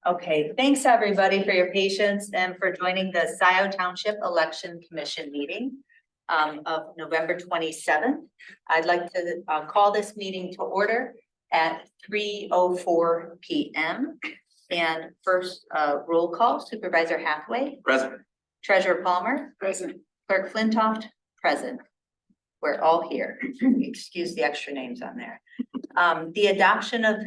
Okay, thanks everybody for your patience and for joining the Scio Township Election Commission meeting of November 27th. I'd like to call this meeting to order at 3:04 p.m. And first roll call, Supervisor Hathaway. Present. Treasurer Palmer. Present. Clerk Flintoff. Present. We're all here. Excuse the extra names on there. The adoption of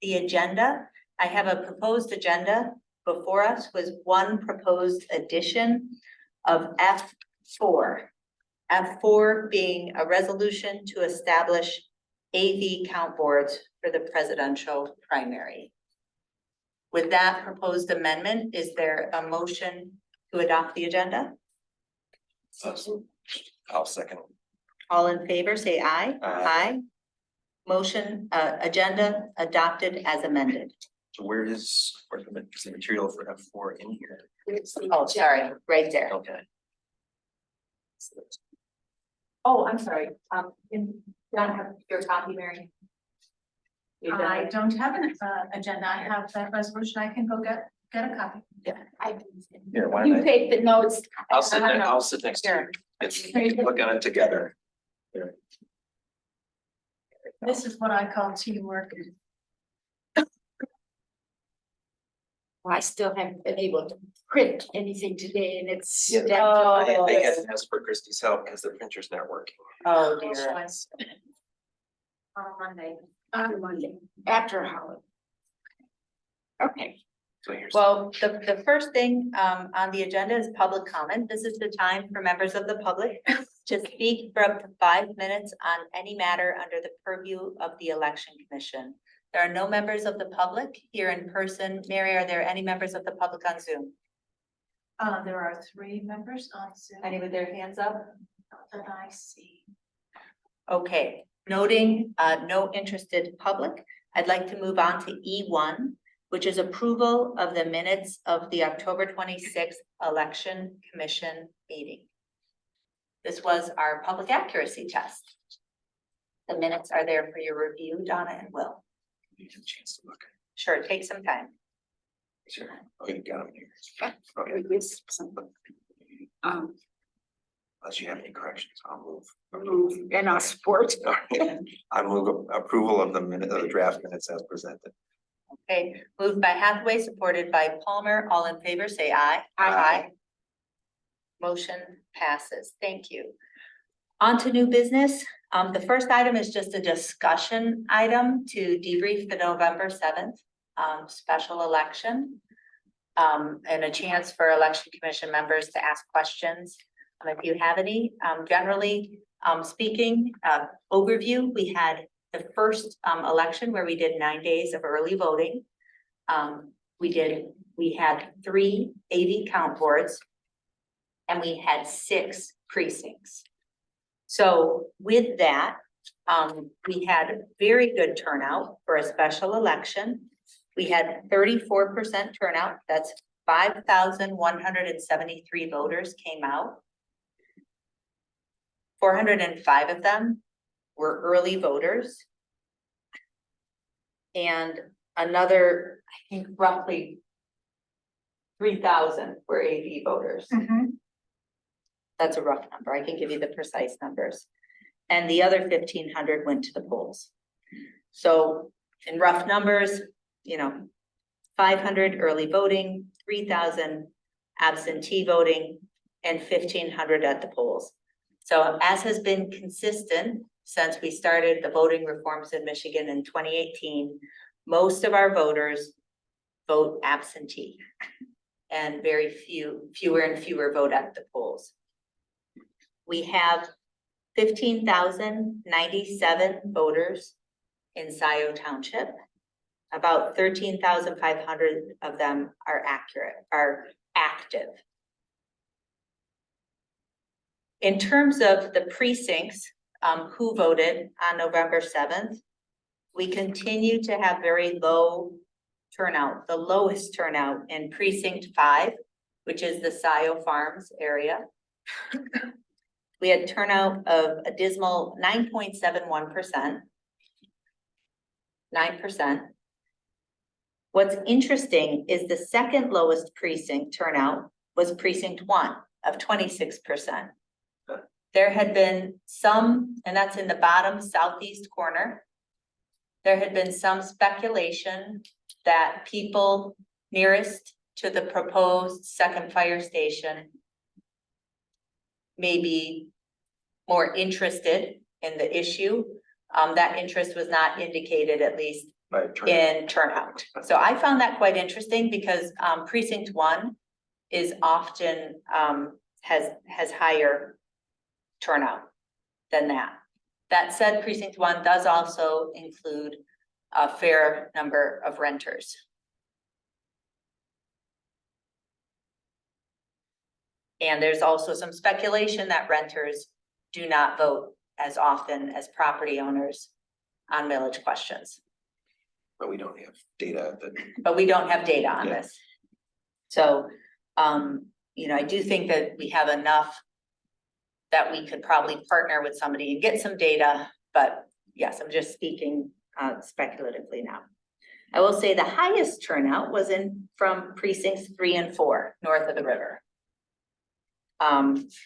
the agenda. I have a proposed agenda before us with one proposed addition of F4. F4 being a resolution to establish AV count boards for the presidential primary. With that proposed amendment, is there a motion to adopt the agenda? I'll second. All in favor, say aye. Aye. Motion, agenda adopted as amended. So where's the material for F4 in here? Oh, sorry, right there. Okay. Oh, I'm sorry. You don't have your copy, Mary? I don't have an agenda. I have that resolution. I can go get a copy. Here, why You don't I? take the notes. I'll sit next to you. It's, we can look at it together. Here. This is what I call teamwork. I still haven't been able to print anything today and it's. Yeah, Oh, I had to ask for Christie's help because the printer's not working. Oh, dear. On Monday. On Monday, after holiday. Okay, So here's. Well, the first thing on the agenda is public comment. This is the time for members of the public to speak for up to 5 minutes on any matter under the purview of the Election Commission. There are no members of the public here in person. Mary, are there any members of the public on Zoom? There are 3 members on Zoom Any with their hands up? that I see. Okay, noting no interested public, I'd like to move on to E1, which is approval of the minutes of the October 26th Election Commission meeting. This was our public accuracy test. The minutes are there for your review, Donna and Will. You get a chance to look. Sure, take some time. Sure. Oh, you got them here. Okay. Unless you have any corrections, I'll move. and I'll support. I move approval of the draft minutes as presented. Okay, moved by Hathaway, supported by Palmer. All in favor, say aye. Aye. Motion passes. Thank you. On to new business. The first item is just a discussion item to debrief the November 7th special election. And a chance for election commission members to ask questions. If you have any, generally speaking, overview, we had the first election where we did 9 days of early voting. We had 3 AV count boards and we had 6 precincts. So with that, we had very good turnout for a special election. We had 34% turnout. That's 5,173 voters came out. 405 of them were early voters. And another, I think roughly 3,000 were AV voters. That's a rough number. I can give you the precise numbers. And the other 1,500 went to the polls. So in rough numbers, 500 early voting, 3,000 absentee voting, and 1,500 at the polls. So as has been consistent since we started the voting reforms in Michigan in 2018, most of our voters vote absentee and very fewer and fewer vote at the polls. We have 15,097 voters in Scio Township. About 13,500 of them are active. In terms of the precincts, who voted on November 7th, we continue to have very low turnout, the lowest turnout in precinct 5, which is the Scio Farms area. We had turnout of a dismal 9.71%. 9%. What's interesting is the second lowest precinct turnout was precinct 1 of 26%. There had been some, and that's in the bottom southeast corner. There had been some speculation that people nearest to the proposed second fire station may be more interested in the issue. That interest was not indicated, at least By turn. in turnout. So I found that quite interesting because precinct 1 is often has higher turnout than that. That said, precinct 1 does also include a fair number of renters. And there's also some speculation that renters do not vote as often as property owners on millage questions. But we don't have data that. But we don't have data on Yeah. this. So, I do think that we have enough that we could probably partner with somebody and get some data, but yes, I'm just speaking speculatively now. I will say the highest turnout was from precincts 3 and 4, north of the river.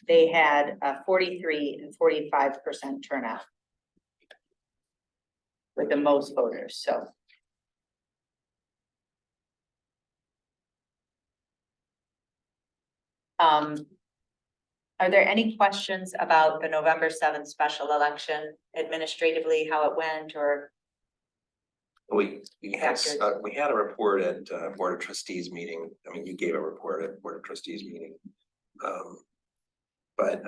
They had a 43 and 45% turnout with the most voters, so. Are there any questions about the November 7th special election administratively, how it went, or? We had a report at Board of Trustees meeting. I mean, you gave a report at Board of Trustees meeting. But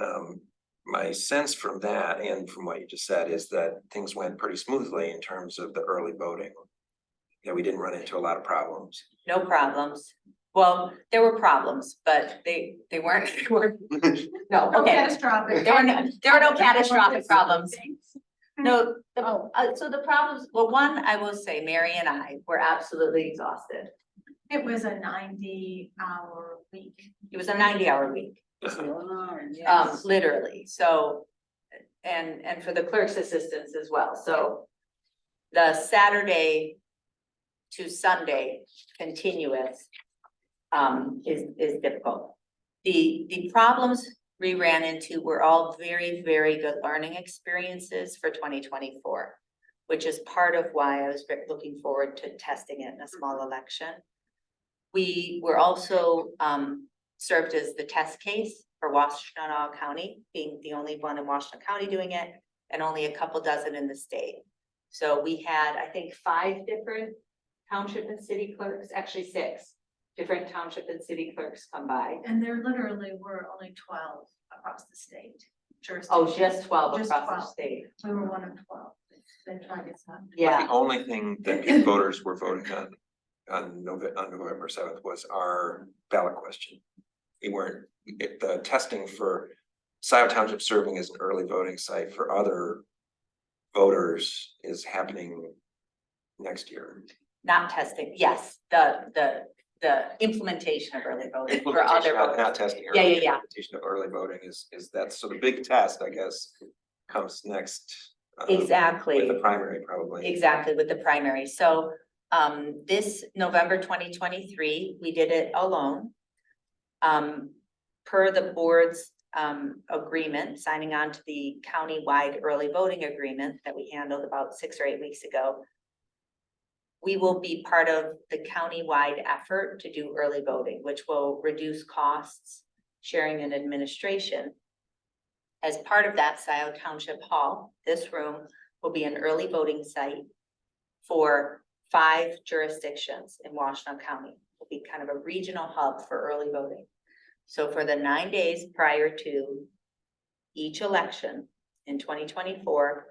my sense from that and from what you just said is that things went pretty smoothly in terms of the early voting. Yeah, we didn't run into a lot of problems. No problems. Well, there were problems, but they weren't, no, No okay. catastrophic. There were no catastrophic problems. No, so the problems, well, one, I will say, Mary and I were absolutely exhausted. It was a 90-hour week. It was a 90-hour week, literally, so, and for the clerk's assistants as well, so. The Saturday to Sunday continuous is difficult. The problems we ran into were all very, very good learning experiences for 2024, which is part of why I was looking forward to testing it in a small election. We were also served as the test case for Washtenaw County, being the only one in Washtenaw County doing it, and only a couple dozen in the state. So we had, I think, 5 different township and city clerks, actually 6 different township and city clerks come by. And there literally were only 12 across the state. Oh, just 12 Just across 12. the state. We were one of 12. Then it's not. Yeah, The only thing that the voters were voting on November 7th was our ballot question. The testing for Scio Township serving as an early voting site for other voters is happening next year. not testing, yes, the implementation of early voting for Implementation, other. not testing. Yeah. Implementation of early voting is that, so the big test, I guess, comes next. Exactly. With the primary, probably. Exactly, with the primary. So this November 2023, we did it alone. Per the board's agreement, signing on to the county-wide early voting agreement that we handled about 6 or 8 weeks ago. We will be part of the county-wide effort to do early voting, which will reduce costs, sharing and administration. As part of that, Scio Township Hall, this room will be an early voting site for 5 jurisdictions in Washtenaw County. It'll be kind of a regional hub for early voting. So for the 9 days prior to each election in 2024,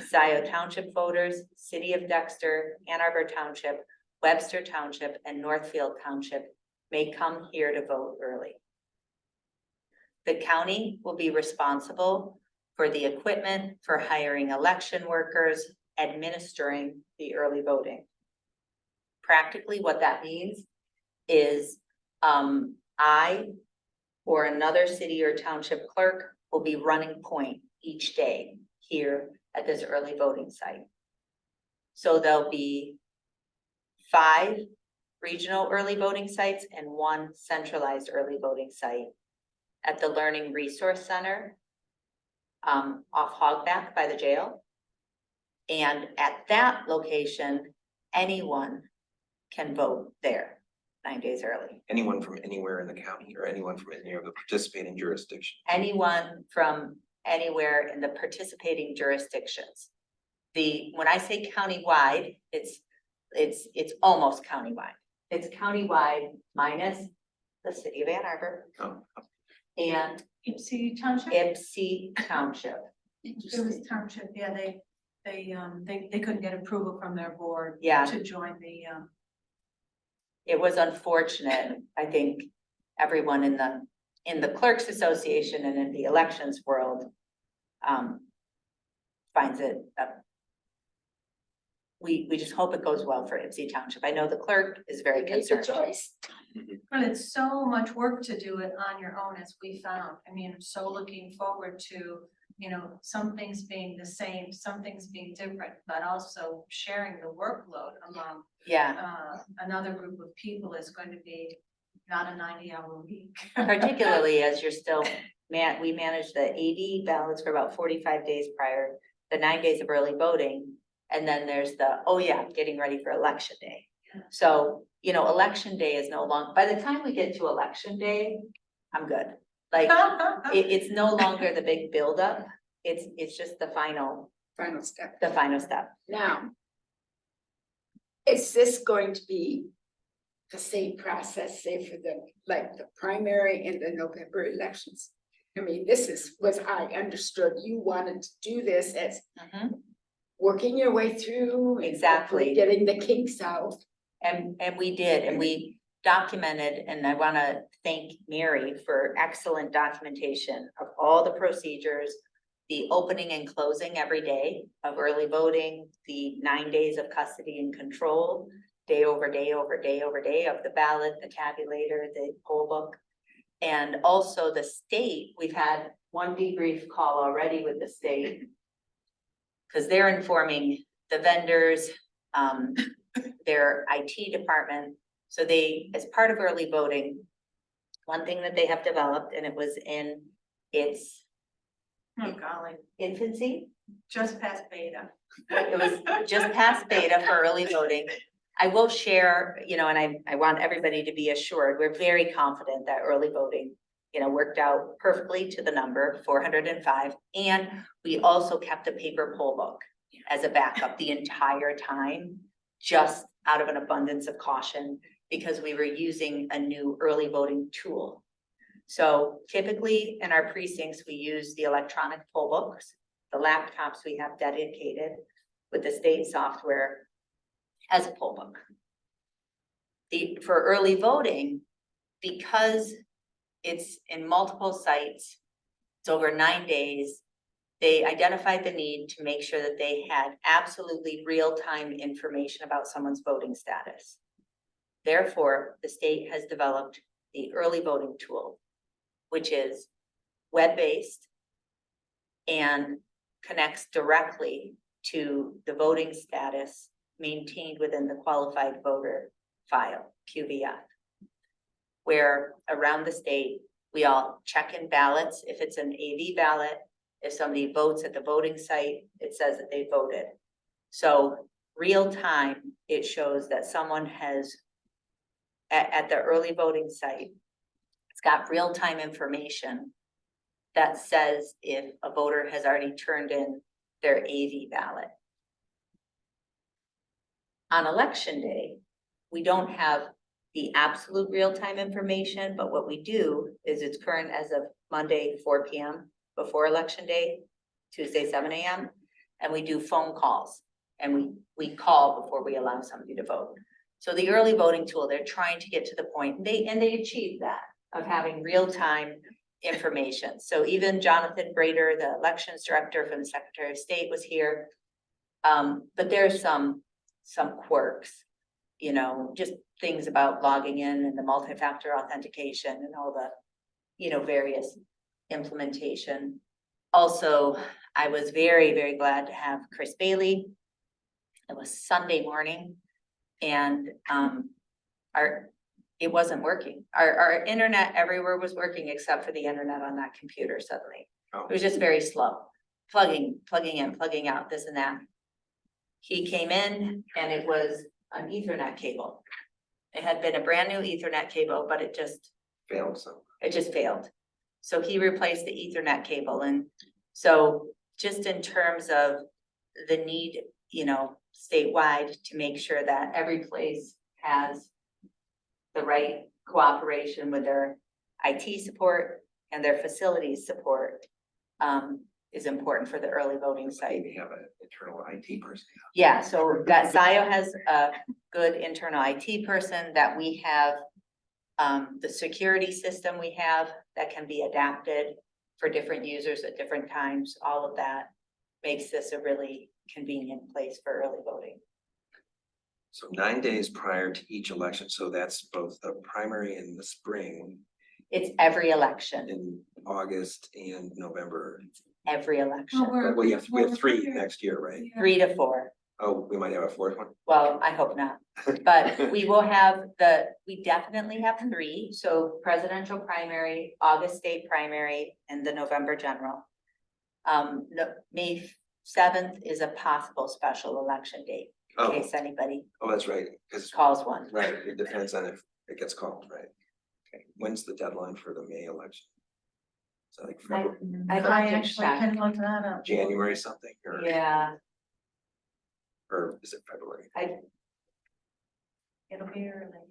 Scio Township voters, City of Dexter, Ann Arbor Township, Webster Township, and Northfield Township may come here to vote early. The county will be responsible for the equipment, for hiring election workers, administering the early voting. Practically what that means is I or another city or township clerk will be running point each day here at this early voting site. So there'll be 5 regional early voting sites and 1 centralized early voting site at the Learning Resource Center off Hogback by the jail. And at that location, anyone can vote there 9 days early. Anyone from anywhere in the county or anyone from any of the participating jurisdictions. Anyone from anywhere in the participating jurisdictions. When I say countywide, it's almost countywide. It's countywide minus the city of Ann Arbor Oh, and Ipsy Township? Ipsy Township. It was township, yeah, they couldn't get approval from their board. Yeah. To join the, It was unfortunate. I think everyone in the Clerks Association and in the elections world finds it. We just hope it goes well for Ipsy Township. I know the clerk is very They made the concerned. choice. but it's so much work to do it on your own, as we found. I mean, I'm so looking forward to, some things being the same, some things being different, but also sharing the workload among Yeah, another group of people is going to be not a 90-hour week. particularly as you're still, we managed the 80 ballots for about 45 days prior, the 9 days of early voting. And then there's getting ready for election day. So, election day is no longer, by the time we get to election day, I'm good. Like, it's no longer the big buildup. It's just the final step. step. Now, is this going to be the same process, say for the primary and the November elections? I mean, this is what I understood. You wanted to do this as Mhm. working your way through. and Exactly. Getting the kinks out. And we did, and we documented, and I want to thank Mary for excellent documentation of all the procedures, the opening and closing every day of early voting, the 9 days of custody and control, day over day over day over day of the ballot, the tabulator, the poll book. And also the state, we've had one debrief call already with the state, because they're informing the vendors, their IT department. So they, as part of early voting, one thing that they have developed, and it was in its Oh, golly, infancy, just past beta. it was just past beta for early voting. I will share, and I want everybody to be assured, we're very confident that early voting, worked out perfectly to the number 405. And we also kept a paper poll book as a backup the entire time, just out of an abundance of caution, because we were using a new early voting tool. So typically in our precincts, we use the electronic poll books, the laptops we have dedicated with the state software as a poll book. For early voting, because it's in multiple sites, it's over 9 days, they identified the need to make sure that they had absolutely real-time information about someone's voting status. Therefore, the state has developed the early voting tool, which is web-based and connects directly to the voting status maintained within the qualified voter file, QVF, where around the state, we all check in ballots. If it's an AV ballot, if somebody votes at the voting site, it says that they voted. So real time, it shows that someone has, at the early voting site, it's got real time information that says if a voter has already turned in their AV ballot. On election day, we don't have the absolute real-time information, but what we do is it's current as of Monday, 4 p.m. before election day, Tuesday, 7 a.m. And we do phone calls and we call before we allow somebody to vote. So the early voting tool, they're trying to get to the point, and they achieve that of having real-time information. So even Jonathan Brader, the elections director from the Secretary of State, was here. But there's some quirks, just things about logging in and the multi-factor authentication and all the, various implementation. Also, I was very, very glad to have Chris Bailey. It was Sunday morning, and it wasn't working. Our internet everywhere was working except for the internet on that computer suddenly. Oh. It was just very slow, plugging in, plugging out, this and that. He came in and it was an Ethernet cable. It had been a brand new Ethernet cable, but it just failed. So he replaced the Ethernet cable, and so just in terms of the need, statewide to make sure that every place has the right cooperation with their IT support and their facilities support, is important for the early voting site. We have an internal IT person. Yeah, so that Scio has a good internal IT person, that we have the security system we have that can be adapted for different users at different times. All of that makes this a really convenient place for early voting. So 9 days prior to each election, so that's both the primary in the spring, It's every election, in August and November. every election, But we have 3 next year, right? 3 to 4. Oh, we might have a 4th one. Well, I hope not, but we definitely have 3, so presidential primary, August state primary, and the November general. May 7th is a possible special election date, in Oh, case anybody oh, that's right, because, calls one. right, it depends on if it gets called, right? Okay, when's the deadline for the May election? Is that like February, I'd I like to actually check. can look that up. January something, Yeah, or is it February? It'll be early.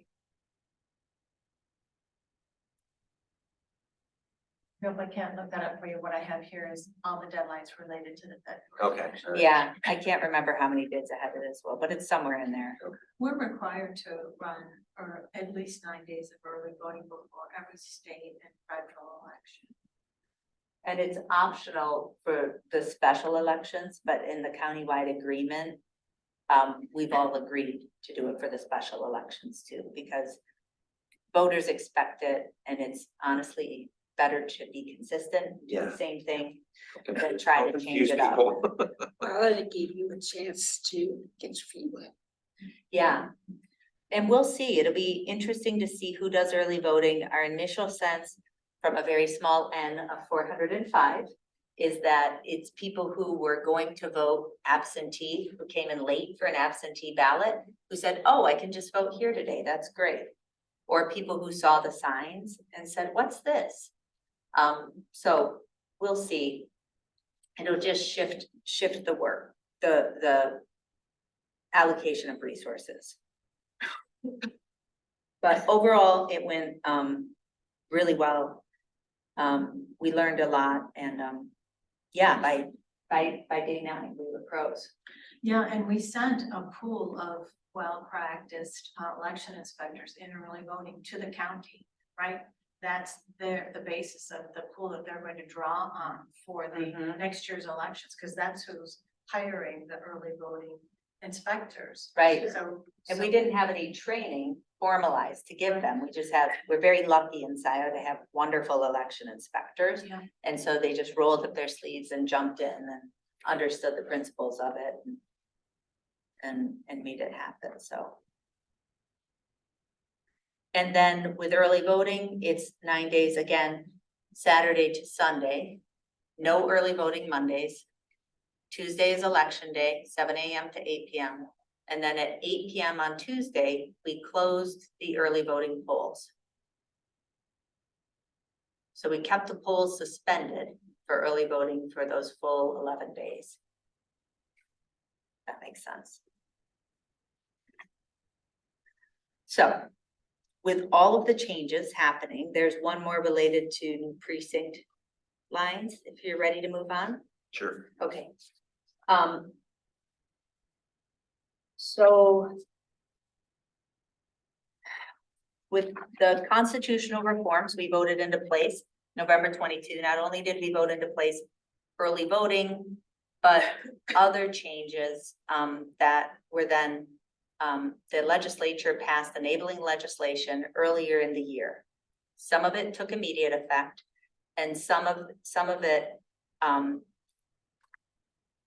No, I can't look that up for you. What I have here is all the deadlines related to the February Okay, election. all right. yeah, I can't remember how many bids ahead of this, well, but it's somewhere in there. We're required to run or at least 9 days of early voting before every state and federal election. And it's optional for the special elections, but in the countywide agreement, we've all agreed to do it for the special elections too, because voters expect it, and it's honestly better to be consistent, do Yeah. the same thing, Okay. than try I'll to confuse change it up. people. Well, it gave you a chance to get your feet wet. Yeah. And we'll see. It'll be interesting to see who does early voting. Our initial sense from a very small N of 405 is that it's people who were going to vote absentee, who came in late for an absentee ballot, who said, oh, I can just vote here today. That's great. Or people who saw the signs and said, what's this? So we'll see. It'll just shift the work, the allocation of resources. But overall, it went really well. We learned a lot, and yeah, by day 9, we were pros. Yeah, and we sent a pool of well-practiced election inspectors in early voting to the county, right? That's the basis of the pool that they're going to draw on for the Mhm. next year's elections, because that's who's hiring the early voting inspectors. Right. So. And we didn't have any training formalized to give them. We're very lucky in Scio to have wonderful election inspectors. Yeah. And so they just rolled up their sleeves and jumped in and understood the principles of it and made it happen, so. And then with early voting, it's 9 days again, Saturday to Sunday. No early voting Mondays. Tuesday is election day, 7 AM to 8 PM. And then at 8 PM on Tuesday, we closed the early voting polls. So we kept the polls suspended for early voting for those full 11 days. That makes sense. So with all of the changes happening, there's one more related to precinct lines, if you're ready to move on. Sure. Okay. So with the constitutional reforms we voted into place November 22, not only did we vote into place early voting, but other changes that were then the legislature passed enabling legislation earlier in the year. Some of it took immediate effect, and some of it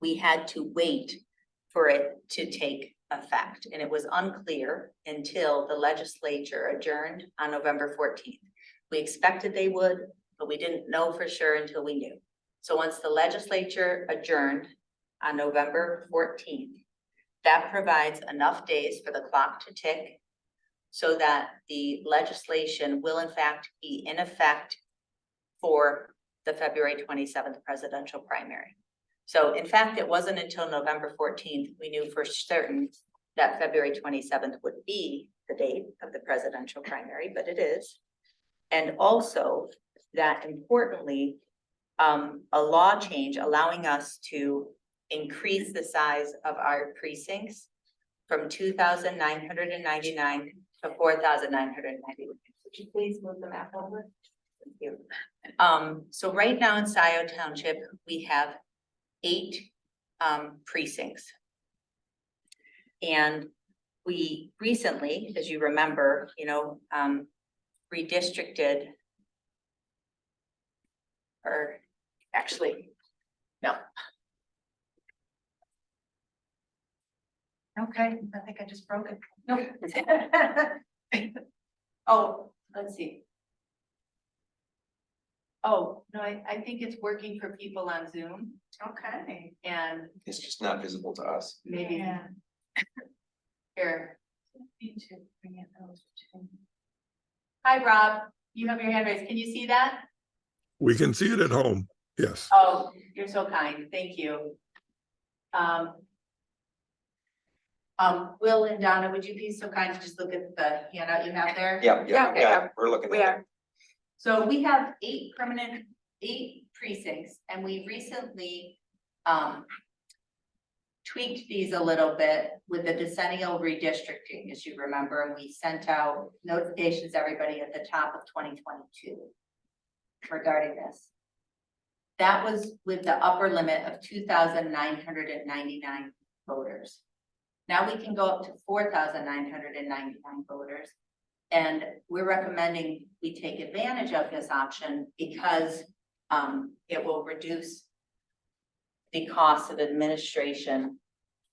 we had to wait for it to take effect, and it was unclear until the legislature adjourned on November 14th. We expected they would, but we didn't know for sure until we knew. So once the legislature adjourned on November 14th, that provides enough days for the clock to tick so that the legislation will in fact be in effect for the February 27th presidential primary. So in fact, it wasn't until November 14th, we knew for certain that February 27th would be the date of the presidential primary, but it is. And also that importantly, a law change allowing us to increase the size of our precincts from 2,999 to 4,990. Would you please move the map over? Thank you. So right now in Scio Township, we have 8 precincts. And we recently, as you remember, redistricted, or actually, no. Okay, I think I just broke it. No. Oh, let's see. Oh, no, I think it's working for people on Zoom Okay. and It's just not visible to us. maybe Yeah. here. Need to bring it over to- Hi, Rob. You have your hand raised. Can you see that? We can see it at home, yes. Oh, you're so kind. Thank you. Will and Donna, would you be so kind to just look at the handout you have there? Yeah, we're looking We at are, it. So we have 8 precincts, and we recently tweaked these a little bit with the decennial redistricting, as you remember, and we sent out notifications to everybody at the top of 2022 regarding this. That was with the upper limit of 2,999 voters. Now we can go up to 4,999 voters. And we're recommending we take advantage of this option because it will reduce the cost of administration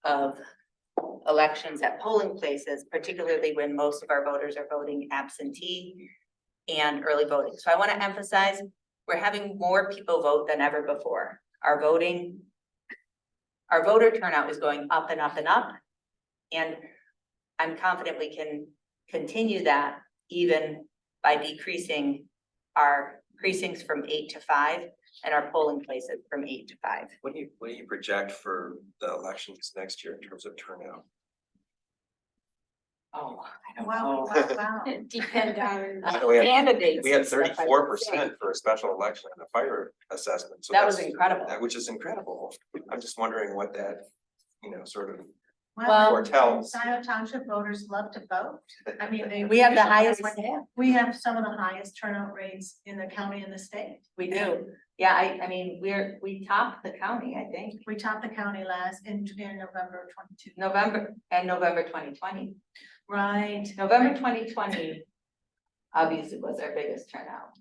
of elections at polling places, particularly when most of our voters are voting absentee and early voting. So I want to emphasize, we're having more people vote than ever before. Our voter turnout is going up and up and up. And I'm confident we can continue that even by decreasing our precincts from 8 to 5 and our polling places from 8 to 5. What do you project for the elections next year in terms of turnout? Oh, I don't Wow, know. wow, wow. depend on We had- candidates. We had and stuff, I would 34% say. for a special election and a fire assessment. So That was that's- incredible. Which is incredible. I'm just wondering what that, sort of Well, foretells. Scio Township voters love to vote. I mean, We have the highest, we have some of the highest turnout rates in the county and the state. we do. Yeah, I mean, we topped the county, I think, We topped the county last in November 22. November 2020. Right. November 2020 obviously was our biggest turnout.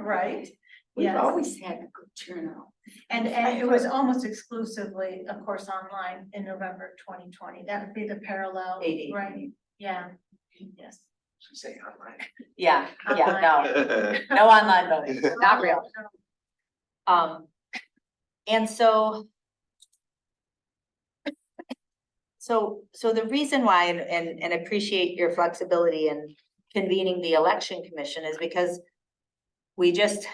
Right, We've yes. always had a good turnout. And it was almost exclusively, of course, online in November 2020. That would be the parallel, 80. right? Yeah, yes. Should we say online? Yeah, no, no online voting, not real. And so the reason why, and appreciate your flexibility in convening the election commission is because we just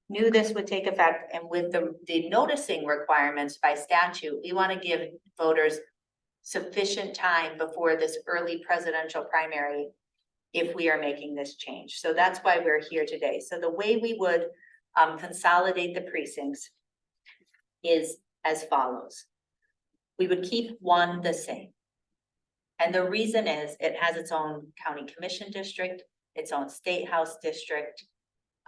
knew this would take effect, and with the noticing requirements by statute, we want to give voters sufficient time before this early presidential primary if we are making this change. So that's why we're here today. So the way we would consolidate the precincts is as follows. We would keep 1 the same. And the reason is it has its own county commission district, its own state house district,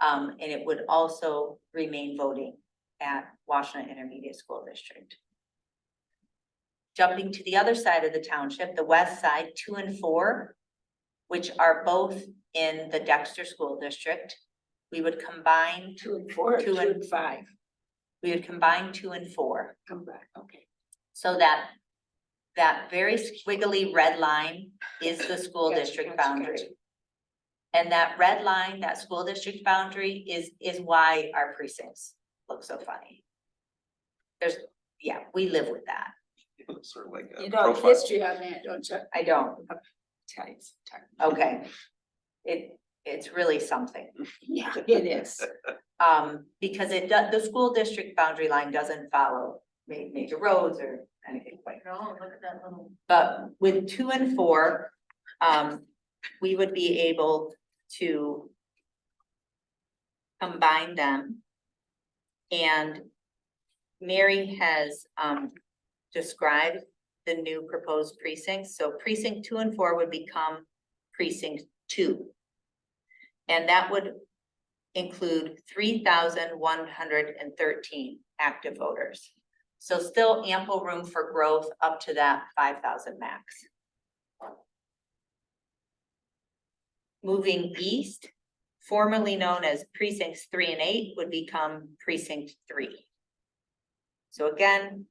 and it would also remain voting at Washington Intermediate School District. Jumping to the other side of the township, the west side, 2 and 4, which are both in the Dexter School District, we would combine 2 and 4, 2 2 and and 5. we would combine 2 and 4 Come back, okay. so that that very squiggly red line is the school Gotcha, district gotcha, boundary. gotcha. And that red line, that school district boundary is why our precincts look so funny. We live with that. It looks sort of like a You know, profile. history on that, don't you? I don't, Tell you sometime. okay. It's really something. Yeah, it is. Because it does, the school district boundary line doesn't follow major roads or anything like that. Oh, look at that little. But with 2 and 4, we would be able to combine them. And Mary has described the new proposed precincts. So precinct 2 and 4 would become precinct 2. And that would include 3,113 active voters. So still ample room for growth up to that 5,000 max. Moving east, formerly known as precincts 3 and 8 would become precinct 3. So again,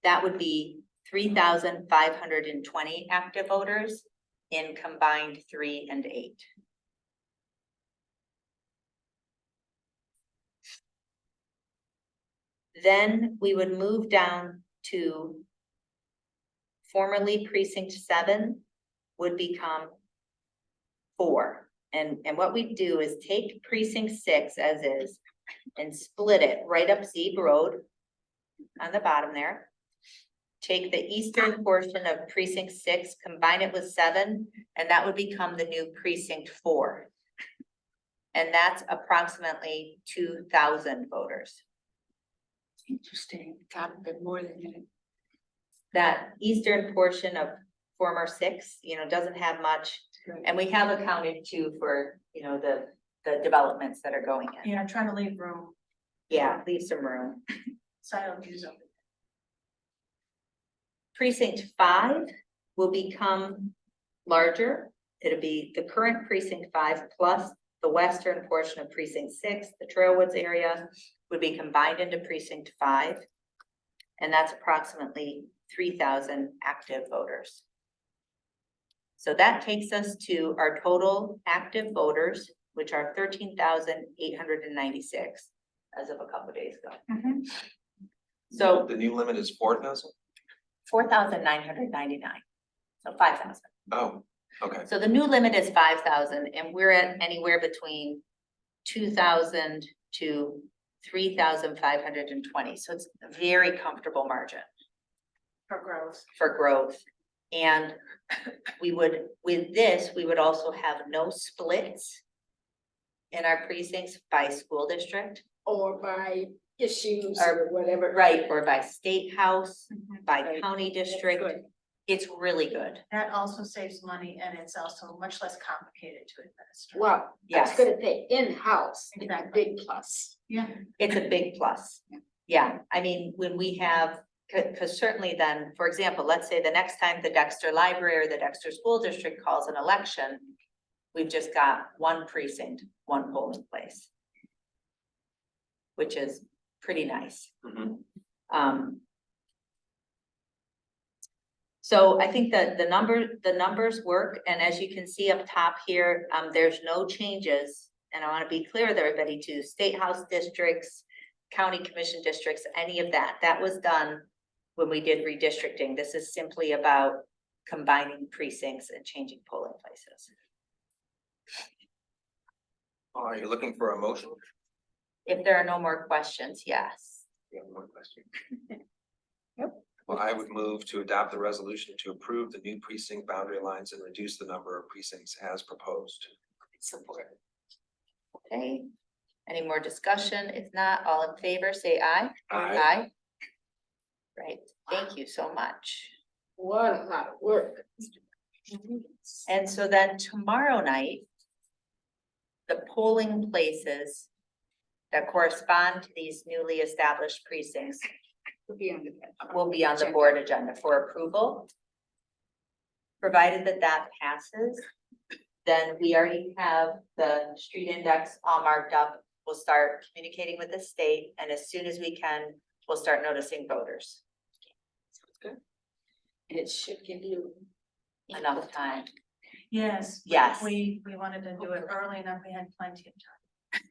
that would be 3,520 active voters in combined 3 and 8. Then we would move down to formerly precinct 7 would become 4. And what we do is take precinct 6 as is and split it right up Zeeb Road on the bottom there. Take the eastern portion of precinct 6, combine it with 7, and that would become the new precinct 4. And that's approximately 2,000 voters. Interesting, got a bit more than that. That eastern portion of former 6, doesn't have much. And we have accounted too for, the developments that are going in. You know, trying to leave room, Yeah, leave some room. so I don't use them. Precinct 5 will become larger. It'll be the current precinct 5 plus the western portion of precinct 6, the Trailwoods area would be combined into precinct 5. And that's approximately 3,000 active voters. So that takes us to our total active voters, which are 13,896 as of a couple of days ago. So The new limit is 4,000? 4,999, so 5,000. Oh, okay. So the new limit is 5,000 and we're at anywhere between 2,000 to 3,520. So it's a very comfortable margin For growth. for growth. And we would, with this, we would also have no splits in our precincts by school district, Or by issues or whatever. right, or by state house, by Right. county That's district. good. It's really good. That also saves money and it's also much less complicated to administer. Well, I was Yes. gonna say in-house, it's a Exactly. big plus. Yeah. It's a big plus. Yeah, I mean, when we have, because certainly then, for example, let's say the next time the Dexter Library or the Dexter School District calls an election, we've just got one precinct, one polling place, which is pretty nice. Mhm. So I think that the numbers work, and as you can see up top here, there's no changes. And I want to be clear with everybody to state house districts, county commission districts, any of that. That was done when we did redistricting. This is simply about combining precincts and changing polling places. Are you looking for a motion? If there are no more questions, yes. You have one question. Well, I would move to adopt the resolution to approve the new precinct boundary lines and reduce the number of precincts as proposed. Support. Okay. Any more discussion? If not, all in favor, say aye. Aye. Right, thank you so much. What a lot of work. And so then tomorrow night, the polling places that correspond to these newly established precincts Will be on the. will be on the agenda. board agenda for approval. Provided that that passes, then we already have the street index all marked up. We'll start communicating with the state, and as soon as we can, we'll start noticing voters. Good. And it should give you. Enough time. Yes. Yes. We wanted to do it early enough, we had plenty of time.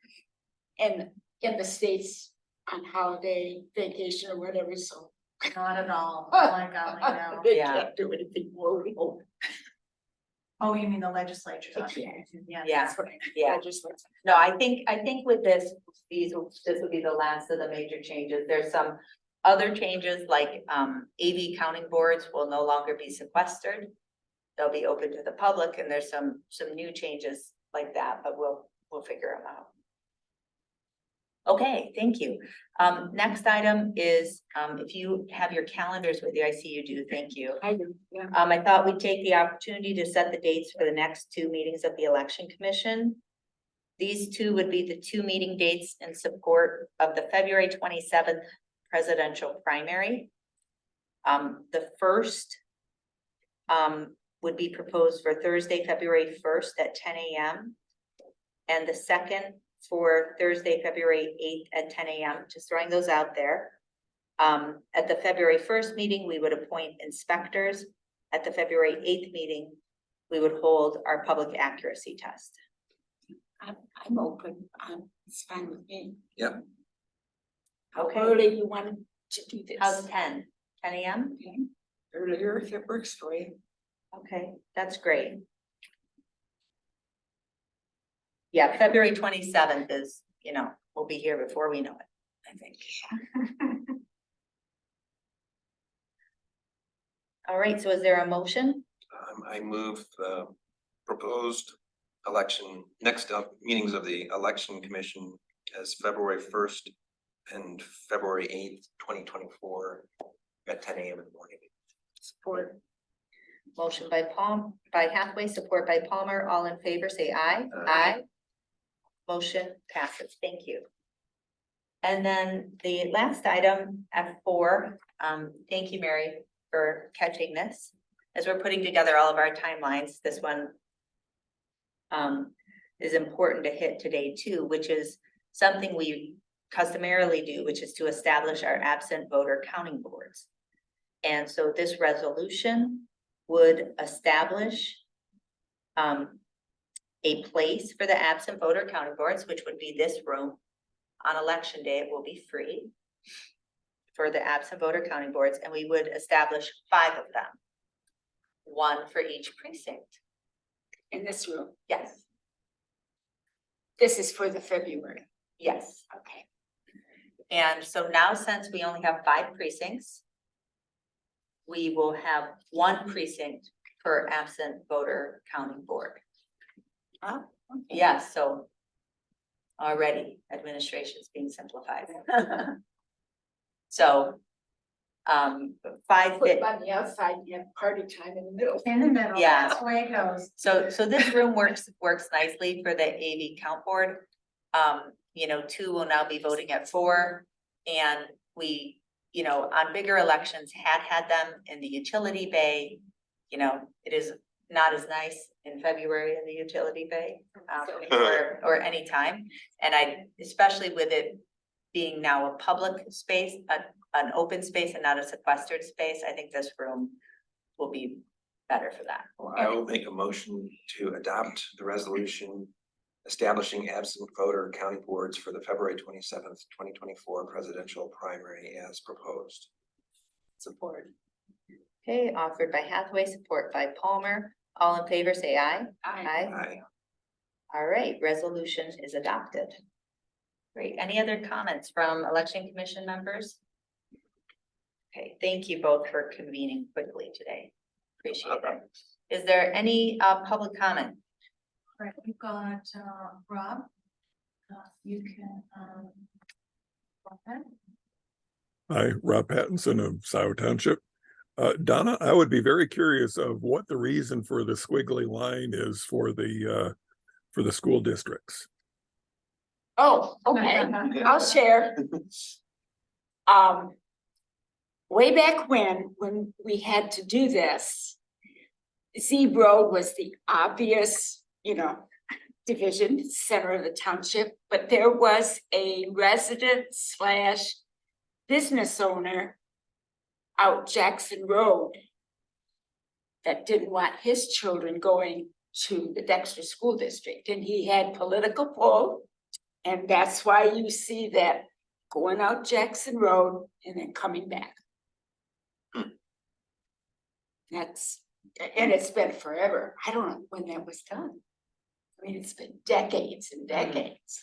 And in the States on holiday, vacation or whatever, so. Not at all, oh my golly, no. They Yeah. can't do anything more, we hope. Oh, you mean the legislature's They on? can't. Yeah. Yeah. That's what I- Yeah. legislature. No, I think with this, this will be the last of the major changes. There's some other changes like, AV counting boards will no longer be sequestered. They'll be open to the public, and there's some new changes like that, but we'll figure them out. Okay, thank you. Next item is, if you have your calendars with you, I see you do, thank you. I do, yeah. I thought we'd take the opportunity to set the dates for the next two meetings of the Election Commission. These two would be the two meeting dates in support of the February 27th presidential primary. The first would be proposed for Thursday, February 1st at 10 a.m. And the second for Thursday, February 8th at 10 a.m. Just throwing those out there. At the February 1st meeting, we would appoint inspectors. At the February 8th meeting, we would hold our public accuracy test. I'm open, it's fine with me. How Okay, early you want to do this? how's 10 a.m.? Okay. Earlier if it works for you. Okay, that's great. Yeah, February 27th is, we'll be here before we know it, I think. All right, so is there a motion? I move the proposed next meetings of the Election Commission as February 1st and February 8th, 2024 at 10 a.m. in the morning. Support. Motion by Hathaway, support by Palmer. All in favor, say aye. Aye. Motion passes. Thank you. And then the last item, F4, thank you, Mary, for catching this. As we're putting together all of our timelines, this one is important to hit today too, which is something we customarily do, which is to establish our absent voter counting boards. And so this resolution would establish a place for the absent voter counting boards, which would be this room. On election day, it will be free for the absent voter counting boards, and we would establish 5 of them, 1 for each precinct. In this room, Yes, this is for the February, yes. okay. And so now, since we only have 5 precincts, we will have 1 precinct per absent voter counting board. Oh, okay. Yes, so already administration is being simplified. So, 5 Put bit. them on the outside, you have party time in the middle. In the middle, Yeah. that's the way it goes. So this room works nicely for the AV count board. 2 will now be voting at 4, and we, on bigger elections had them in the utility bay. It is not as nice in February in the utility bay, or any time. And especially with it being now a public space, an open space and not a sequestered space, I think this room will be better for that. Well, I will make a motion to adopt the resolution establishing absent voter counting boards for the February 27th, 2024 presidential primary as proposed. Support. Okay, offered by Hathaway, support by Palmer. All in favor, say aye. Aye. All right, resolution is adopted. Great. Any other comments from election commission members? Okay, thank you both for convening quickly today. Appreciate it. Is there any public comment? Right, we've got Rob. You can go ahead. Hi, Rob Pattinson of Scio Township. Donna, I would be very curious of what the reason for the squiggly line is for the school districts. Oh, okay, I'll share. Way back when we had to do this, Zeb Road was the obvious, division center of the township, but there was a resident / business owner out Jackson Road that didn't want his children going to the Dexter School District, and he had political pull. And that's why you see that going out Jackson Road and then coming back. That's, and it's been forever. I don't know when that was done. I mean, it's been decades and decades.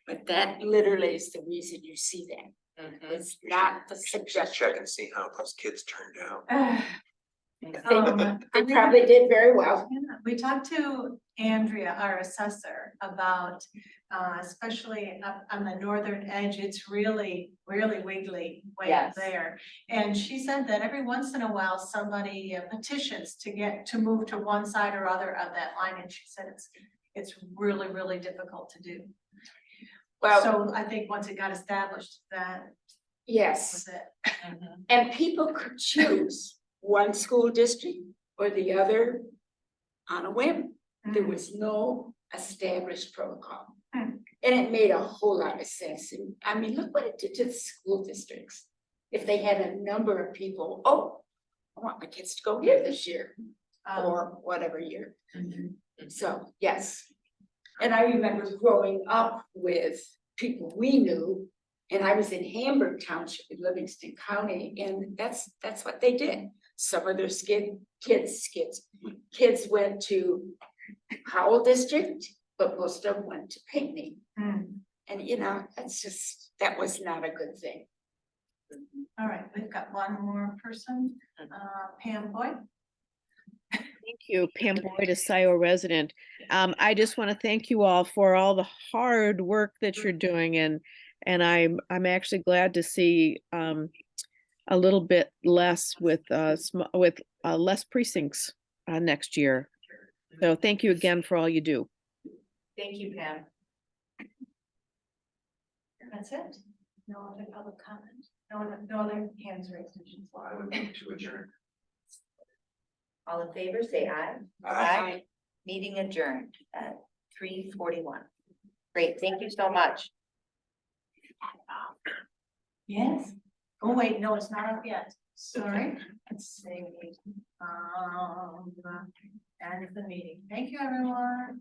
But that literally is the reason you see that. It's not the Just suggestion. check and see how those kids turned out. They probably did very well. Yeah, we talked to Andrea, our assessor, about, especially up on the northern edge, it's really, really wiggly way up Yes. there. And she said that every once in a while, somebody petitions to move to one side or other of that line, and she said it's really, really difficult to do. Well, So I think once it got established, that yes, was it. and people could choose one school district or the other on a whim. There was no established protocol. Hmm. And it made a whole lot of sense. And I mean, look what it did to the school districts. If they had a number of people, oh, I want my kids to go here this year or whatever year. So, yes. And I remember growing up with people we knew, and I was in Hamburg Township in Livingston County, and that's what they did. Some of their kids went to Howell District, but most of them went to Pinckney. And you know, that was not a good thing. All right, we've got one more person, Pam Boyd. Thank you, Pam Boyd, a Scio resident. I just want to thank you all for all the hard work that you're doing, and I'm actually glad to see a little bit less with less precincts next year. So thank you again for all you do. Thank you, Pam. That's it. No other public comment. No other hands raised. I would move to adjourn. All in favor, say aye. Aye. Meeting adjourned at 3:41. Great, thank you so much. Yes. Oh, wait, no, it's not up yet. Sorry. Let's see. End of the meeting. Thank you, everyone.